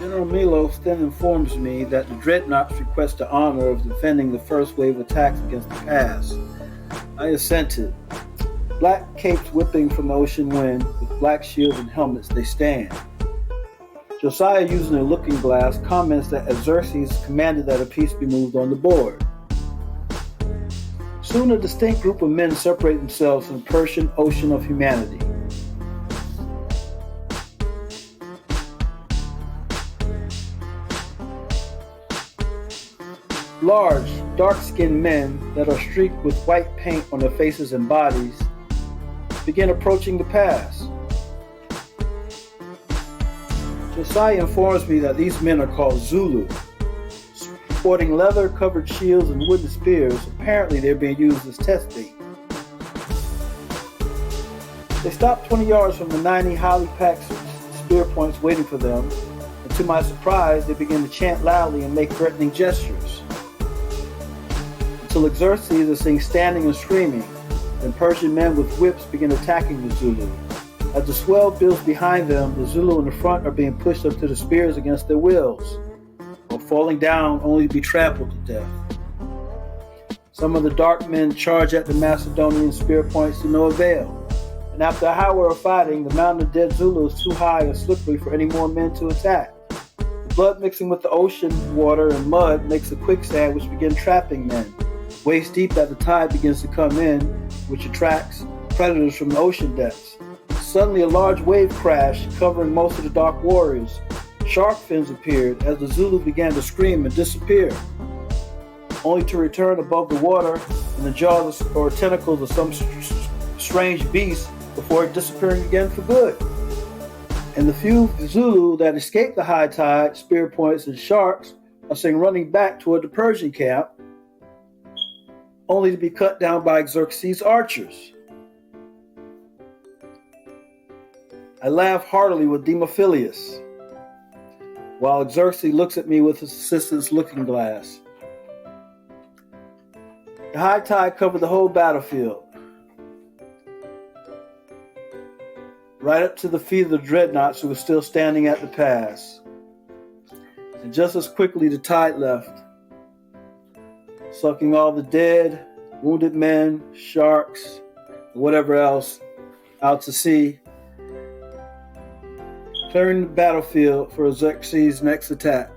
General Milos then informs me that the dreadnoughts request the honor of defending the first wave attacks against the pass. I assented. Black capes whipping from the ocean wind, with black shields and helmets they stand. Josiah, using a looking glass, comments that Xerxes commanded that a piece be moved on the board. Soon a distinct group of men separate themselves from the Persian ocean of humanity. Large, dark-skinned men that are streaked with white paint on their faces and bodies begin approaching the pass. Josiah informs me that these men are called Zulu. Sporting leather-covered shields and wooden spears, apparently they're being used as test bait. They stop 20 yards from the 90 highly packed spear points waiting for them, and to my surprise, they begin to chant loudly and make threatening gestures. Until Xerxes is seen standing and screaming, then Persian men with whips begin attacking the Zulu. As the swell builds behind them, the Zulu in the front are being pushed up to the spears against their wills, or falling down only to be trampled to death. Some of the dark men charge at the Macedonian spear points to no avail, and after an hour of fighting, the mountain of dead Zulu is too high and slippery for any more men to attack. The blood mixing with the ocean water and mud makes a quicksand which begins trapping men, waist deep as the tide begins to come in, which attracts predators from the ocean depths. Suddenly a large wave crashed, covering most of the dark warriors. Shark fins appeared as the Zulu began to scream and disappear, only to return above the water in the jaws or tentacles of some strange beast before disappearing again for good. And the few Zulu that escaped the high tide, spear points, and sharks are seen running back toward the Persian camp, only to be cut down by Xerxes' archers. I laugh heartily with Demophilius, while Xerxes looks at me with his assistant's looking glass. The high tide covered the whole battlefield, right up to the feet of the dreadnoughts who were still standing at the pass. And just as quickly the tide left, sucking all the dead, wounded men, sharks, and whatever else out to sea, clearing the battlefield for Xerxes' next attack.